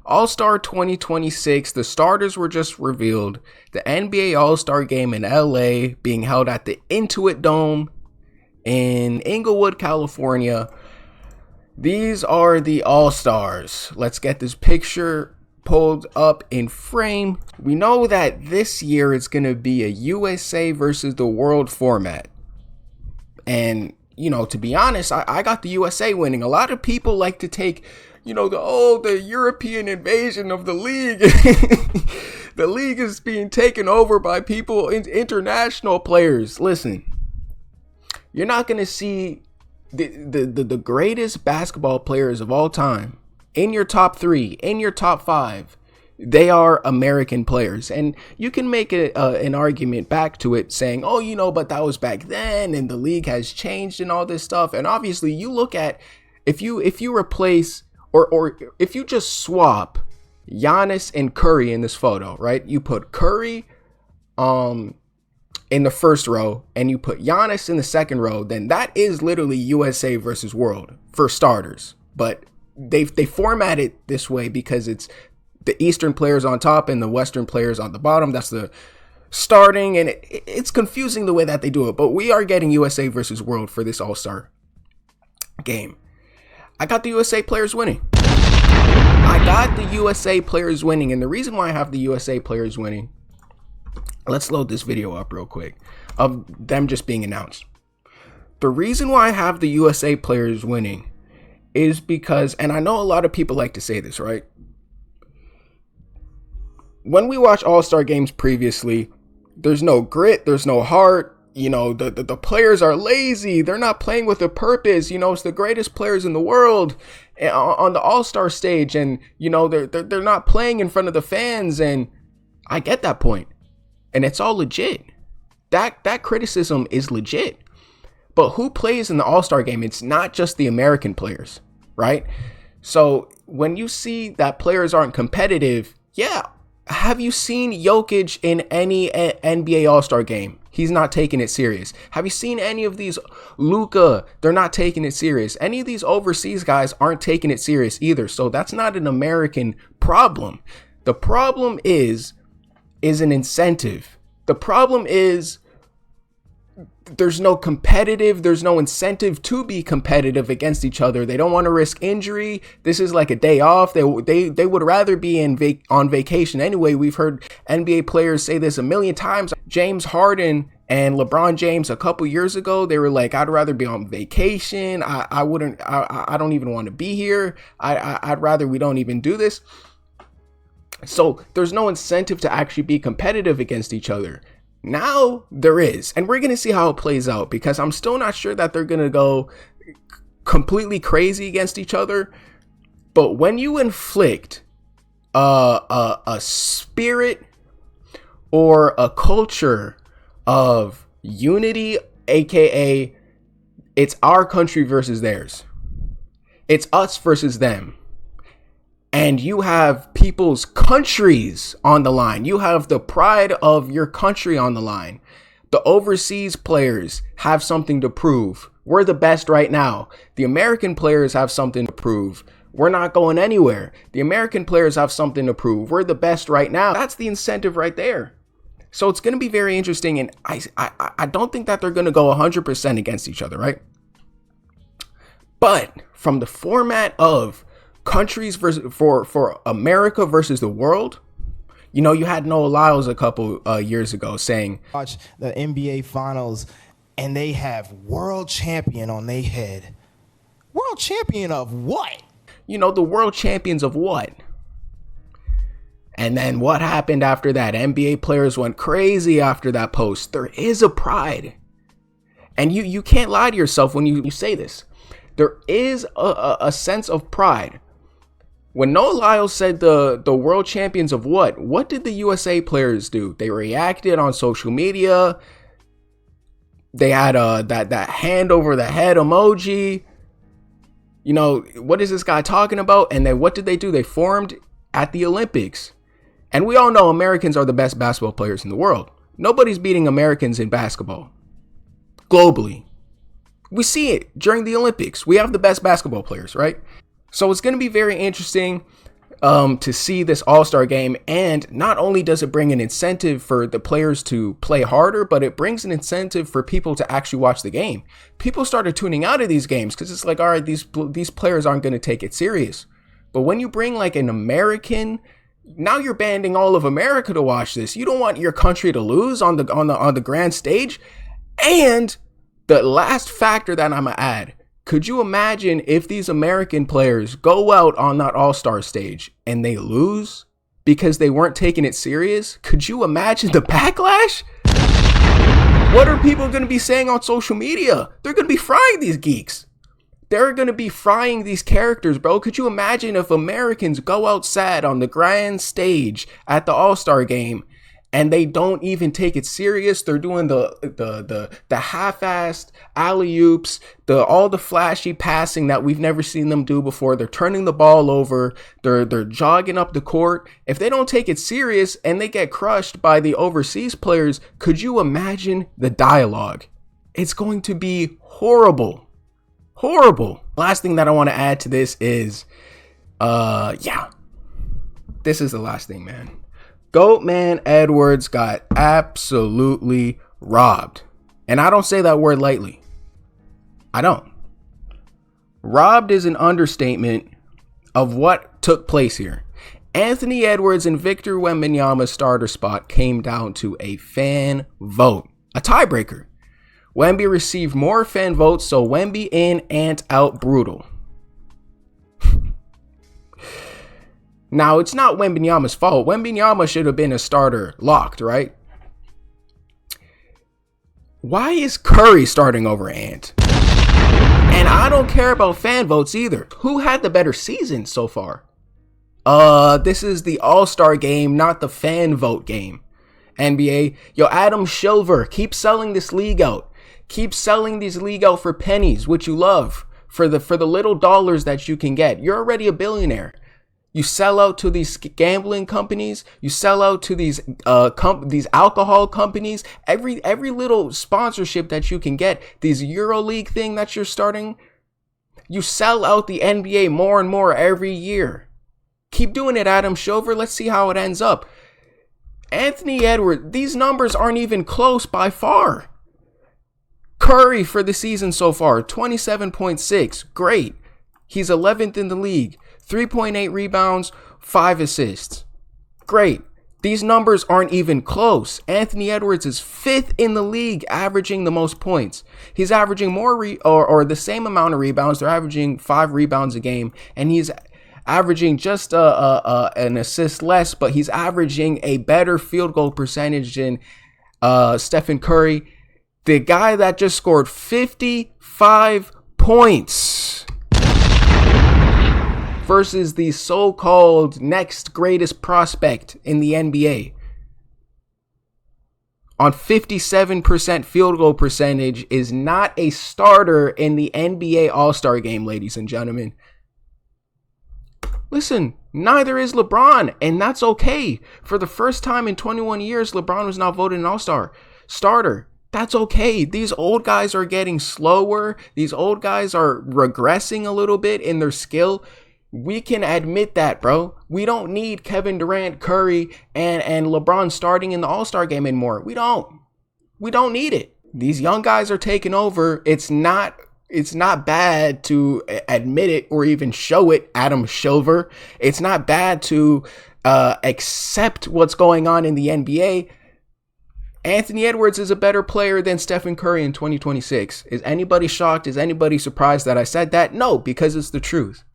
All-Star 2026, the starters were just revealed. The NBA All-Star game in LA being held at the Intuit Dome in Inglewood, California. These are the All-Stars. Let's get this picture pulled up in frame. We know that this year it's going to be a USA versus the world format. And, you know, to be honest, I got the USA winning. A lot of people like to take, you know, the European invasion of the league. The league is being taken over by people, international players. Listen, you're not going to see the greatest basketball players of all time in your top 3, in your top 5. They are American players, and you can make an argument back to it saying, oh, you know, but that was back then and the league has changed and all this stuff. And obviously you look at, if you replace or if you just swap Giannis and Curry in this photo, right? You put Curry in the first row and you put Giannis in the second row, then that is literally USA versus world for starters. But they format it this way because it's the Eastern players on top and the Western players on the bottom. That's the starting, and it's confusing the way that they do it. But we are getting USA versus world for this All-Star game. I got the USA players winning. And the reason why I have the USA players winning, let's load this video up real quick of them just being announced. The reason why I have the USA players winning is because, and I know a lot of people like to say this, right? When we watch All-Star games previously, there's no grit, there's no heart. You know, the players are lazy. They're not playing with a purpose. You know, it's the greatest players in the world on the All-Star stage, and you know they're not playing in front of the fans. And I get that point, and it's all legit. That criticism is legit. But who plays in the All-Star game? It's not just the American players, right? So when you see that players aren't competitive, yeah. Have you seen Jokic in any NBA All-Star game? He's not taking it serious. Have you seen any of these Luka? They're not taking it serious. Any of these overseas guys aren't taking it serious either. So that's not an American problem. The problem is an incentive. The problem is there's no incentive to be competitive against each other. They don't want to risk injury. This is like a day off. They would rather be on vacation anyway. We've heard NBA players say this a million times. James Harden and LeBron James a couple years ago, they were like, I'd rather be on vacation. I don't even want to be here. I'd rather we don't even do this. So there's no incentive to actually be competitive against each other. Now there is, and we're going to see how it plays out, because I'm still not sure that they're going to go completely crazy against each other. But when you inflict a spirit or a culture of unity, aka it's our country versus theirs, it's us versus them, and you have people's countries on the line. You have the pride of your country on the line. The overseas players have something to prove. We're the best right now. The American players have something to prove. We're not going anywhere. The American players have something to prove. We're the best right now. That's the incentive right there. So it's going to be very interesting. And I don't think that they're going to go 100% against each other, right? But from the format of countries versus for America versus the world, you know, you had Noah Lyles a couple years ago saying, watch the NBA finals and they have world champion on their head. World champion of what? You know, the world champions of what? And then what happened after that? NBA players went crazy after that post. There is a pride, and you can't lie to yourself when you say this. There is a sense of pride. When Noah Lyles said the world champions of what did the USA players do? They reacted on social media. They had that hand over the head emoji. You know, what is this guy talking about? And then what did they do? They formed at the Olympics. And we all know Americans are the best basketball players in the world. Nobody's beating Americans in basketball globally. We see it during the Olympics. We have the best basketball players, right? So it's going to be very interesting. to see this All-Star game. And not only does it bring an incentive for the players to play harder, but it brings an incentive for people to actually watch the game. People started tuning out of these games because it's like, all right, these players aren't going to take it serious. But when you bring like an American, now you're banding all of America to watch this. You don't want your country to lose on the grand stage. And the last factor that I'm gonna add, could you imagine if these American players go out on that All-Star stage and they lose because they weren't taking it serious? Could you imagine the backlash? What are people going to be saying on social media? They're going to be frying these geeks. They're going to be frying these characters, bro. Could you imagine if Americans go out sad on the grand stage at the All-Star game and they don't even take it serious? They're doing the half-assed alley-oops, all the flashy passing that we've never seen them do before. They're turning the ball over. They're jogging up the court. If they don't take it serious and they get crushed by the overseas players, could you imagine the dialogue? It's going to be horrible. Horrible. Last thing that I want to add to this is, this is the last thing, man. Goatman Edwards got absolutely robbed. And I don't say that word lightly. I don't. Robbed is an understatement of what took place here. Anthony Edwards and Victor Wembanyama's starter spot came down to a fan vote, a tiebreaker. Wemby received more fan votes, so Wemby in, Ant out, brutal. Now, it's not Wembanyama's fault. Wembanyama should have been a starter locked, right? Why is Curry starting over Ant? And I don't care about fan votes either. Who had the better season so far? This is the All-Star game, not the fan vote game. NBA, yo, Adam Silver, keep selling this league out. Keep selling these league out for pennies, which you love, for the little dollars that you can get. You're already a billionaire. You sell out to these gambling companies. You sell out to these alcohol companies. Every little sponsorship that you can get. These EuroLeague thing that you're starting. You sell out the NBA more and more every year. Keep doing it, Adam Silver. Let's see how it ends up. Anthony Edwards, these numbers aren't even close by far. Curry for the season so far, 27.6. Great. He's 11th in the league. 3.8 rebounds, 5 assists. Great. These numbers aren't even close. Anthony Edwards is 5th in the league, averaging the most points. He's averaging more or the same amount of rebounds. They're averaging 5 rebounds a game, and he's averaging just an assist less, but he's averaging a better field goal percentage than Stephen Curry, the guy that just scored 55 points versus the so-called next greatest prospect in the NBA on 57% field goal percentage is not a starter in the NBA All-Star game, ladies and gentlemen. Listen, neither is LeBron, and that's okay. For the first time in 21 years, LeBron was not voted an All-Star starter. That's okay. These old guys are getting slower. These old guys are regressing a little bit in their skill. We can admit that, bro. We don't need Kevin Durant, Curry, and LeBron starting in the All-Star game anymore. We don't need it. These young guys are taking over. It's not bad to admit it or even show it, Adam Silver. It's not bad to accept what's going on in the NBA. Anthony Edwards is a better player than Stephen Curry in 2026. Is anybody shocked? Is anybody surprised that I said that? No, because it's the truth.